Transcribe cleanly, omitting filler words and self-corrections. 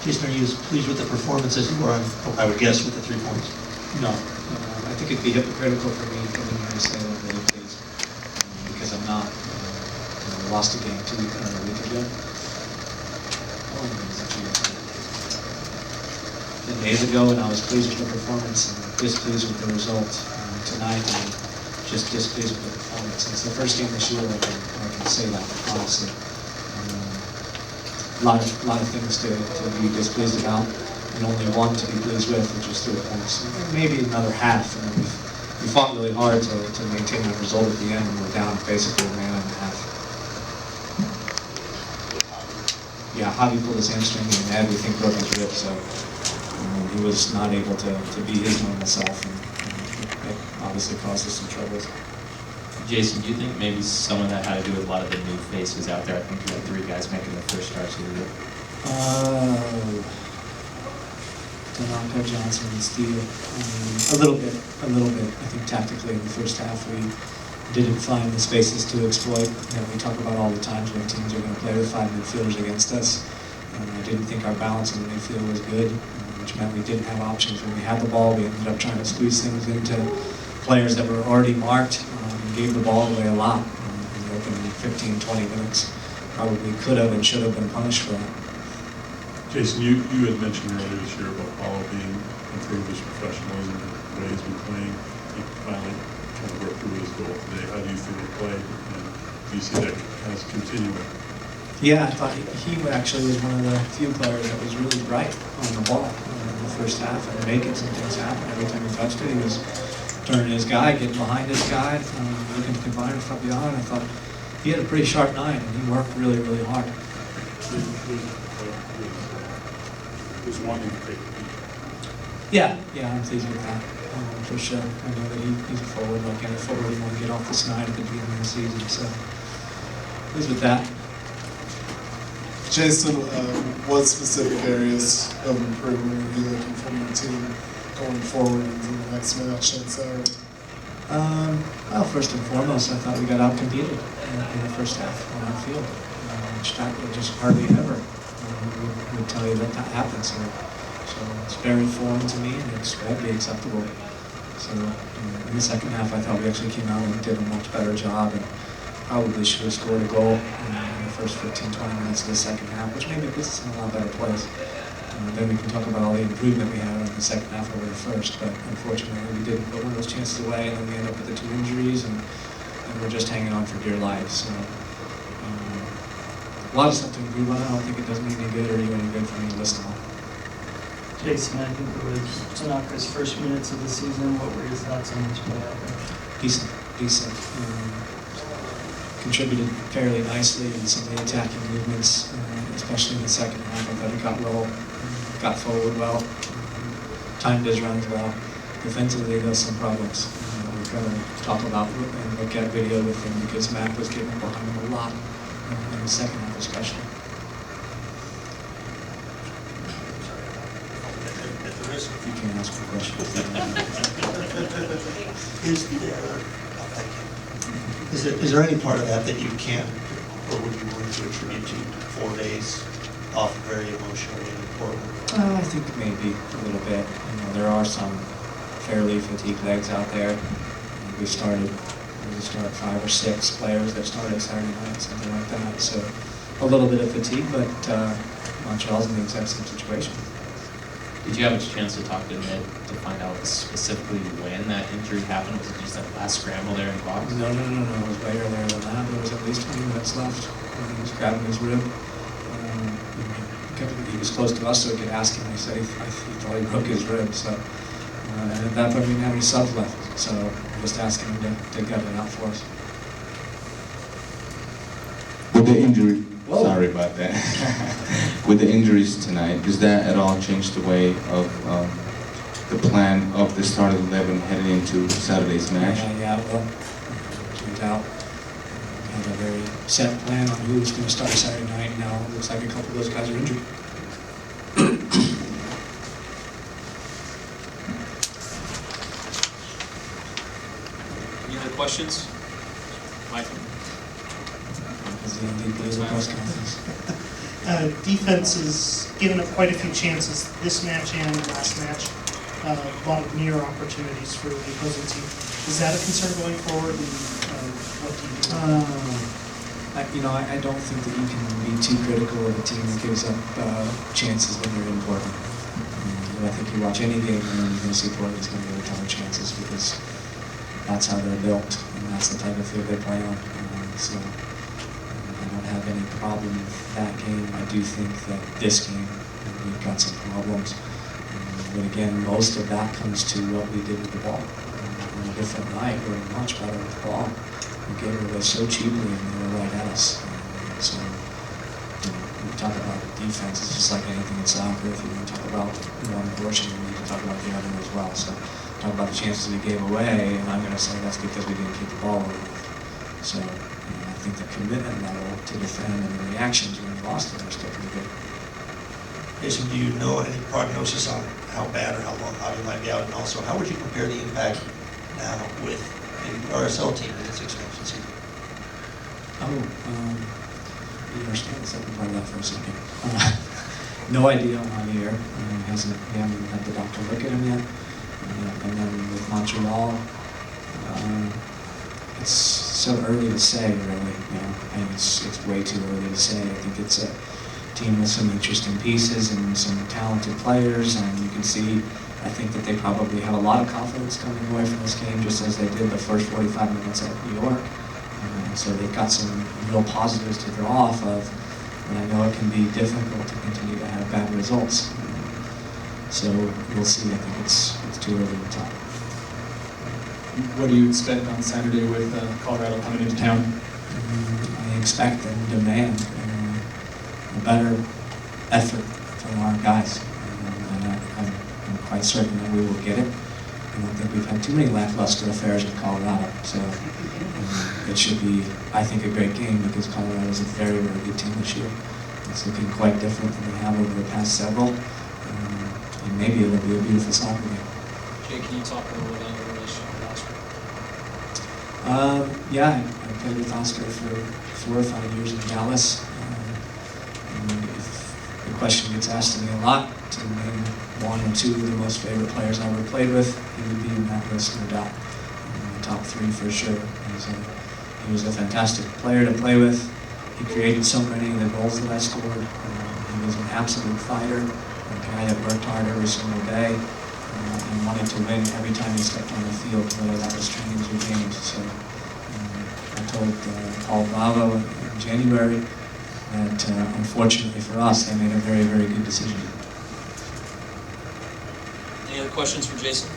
Jason, are you as pleased with the performance as you were on, I would guess, with the 3 points? No. I think it'd be hypocritical for me coming here to say that I'm really pleased, because I'm not. We lost a game a week ago. Days ago, and I was pleased with the performance and displeased with the result. Tonight, I'm just displeased with the performance. And it's the first game this year I can say that, honestly. A lot of things to be displeased about, and only one to be pleased with, which is 3 points. And maybe another half. And we fought really hard to maintain that result at the end, and we're down basically a man and a half. Yeah, Javi pulled his hamstring, and Ed, we think, broke his rib, so he was not able to be his normal self, and it obviously caused us some troubles. Jason, do you think maybe some of that had to do with a lot of the new faces out there? I think you had 3 guys making the first starts of the year. Tanaka, Johnson, and Steele. A little bit. I think tactically in the first half we didn't find the spaces to exploit that we talk about all the times when teams are going to play with 5 midfielders against us. I didn't think our balance in the midfield was good, which meant we didn't have options when we had the ball. We ended up trying to squeeze things into players that were already marked. Gave the ball away a lot in the opening 15-20 minutes. Probably could have and should have been punished for that. Jason, you had mentioned earlier this year about Paulo being improved his professionalism, the way he's been playing. He finally kind of worked through his goal today. How do you feel he played? And do you see that as continuing? Yeah, I thought he actually was one of the few players that was really bright on the ball in the first half and making some things happen. Every time he touched it, he was turning his guy, getting behind his guy, looking to combine with Fabian. I thought he had a pretty sharp 9, and he worked really, really hard. Who's wanting to take the lead? Yeah, I'm pleased with that, for sure. I know that he's a forward, like any forward, he wanted to get off this 9 at the beginning of the season, so pleased with that. Jason, what specific areas of improvement are you looking from your team going forward into the next match on Saturday? Well, first and foremost, I thought we got out-competed in the first half on our field, which just hardly ever would tell you that happens here. So it's very foreign to me, and it's badly acceptable. So in the second half, I thought we actually came out and did a much better job, and probably should have scored a goal in the first 15-20 minutes of the second half, which maybe puts us in a lot better place. Then we can talk about all the improvement we had in the second half over the first, but unfortunately we didn't put one of those chances away, and then we end up with the 2 injuries, and we're just hanging on for dear life. So a lot of stuff to improve on. I don't think it does me any good or you any good for me to listen on. Jason, I think it was Tanaka's first minutes of the season. What were your thoughts on his play out there? Decent. Contributed fairly nicely in some of the attacking movements, especially in the second half. I thought he got forward well, timed his runs well. Defensively, there's some problems. We've got to talk about and look at video with him, because Mac was getting behind him a lot in the second half especially. You can ask a question. Is there any part of that you can, or would you want to attribute to 4 days off very emotionally important? I think maybe a little bit. There are some fairly fatigued legs out there. We start 5 or 6 players that started Saturday night, something like that. So a little bit of fatigue, but Montreal's in the exact same situation. Did you have a chance to talk to Ned to find out specifically when that injury happened? Was it just that last scramble there in the box? No. It was way earlier than that. There was at least 20 minutes left when he was grabbing his rib. He was close to us, so we could ask him. He said he thought he broke his rib. So, and at that point, we didn't have any subs left. So just asking him to gut it out for us. With the injury, Whoa. sorry about that. With the injuries tonight, does that at all change the way of the plan of the start of 11 heading into Saturday's match? Yeah, well, no doubt. We have a very set plan on who's going to start Saturday night. Now it looks like a couple of those guys are injured. Any other questions? Michael? Because the press conference. Defense has given up quite a few chances this match and last match. A lot of near opportunities for the opposing team. Is that a concern going forward? And what do you do? I don't think that you can be too critical of a team that gives up chances when you're in Portland. I think you watch any game and you're going to see Portland's going to get a ton of chances because that's how they're built and that's the type of field they play on. So I don't have any problem with that game. I do think that this game, we've got some problems. But again, most of that comes to what we did with the ball. On a different night, we were much better with the ball. We gave it away so cheaply and they were right at us. So we talk about defense, it's just like anything in soccer. If you want to talk about one portion, you need to talk about the other as well. So talk about the chances we gave away, and I'm going to say that's because we didn't keep the ball away. So I think the commitment level to defend and the reactions when we lost it are still pretty good. Jason, do you know any prognosis on how bad or how long Javi might be out? And also, how would you compare the impact now with the RSL team in its expansion season? You understand the second part of that for a second. No idea on Javier. We haven't had the doctor look at him yet. And then with Montreal, it's so early to say, really. I think it's way too early to say. I think it's a team with some interesting pieces and some talented players, and you can see, I think that they probably have a lot of confidence coming away from this game, just as they did the first 45 minutes at New York. So they've got some real positives to draw off of, and I know it can be difficult to continue to have bad results. So we'll see. I think it's too early to tell. What do you expect on Saturday with Colorado coming into town? I expect and demand a better effort from our guys. And I'm quite certain that we will get it. I don't think we've had too many lackluster affairs with Colorado. So it should be, I think, a great game because Colorado is a very, very good team this year. It's looking quite different than they have over the past several. And maybe it'll be a beautiful soccer game. Jay, can you talk a little bit about your relationship with Oscar? Yeah, I played with Oscar for 4 or 5 years in Dallas. And if the question gets asked to me a lot to name 1 or 2 of the most favorite players I ever played with, he would be in that list, no doubt. The top 3 for sure. He was a fantastic player to play with. He created so many of the goals that I scored. He was an absolute fighter, a guy that worked hard every single day and wanted to win every time he stepped on the field, whether that was trainings or games. So I told Paul Bravo in January that unfortunately for us, they made a very, very good decision. Any other questions for Jason?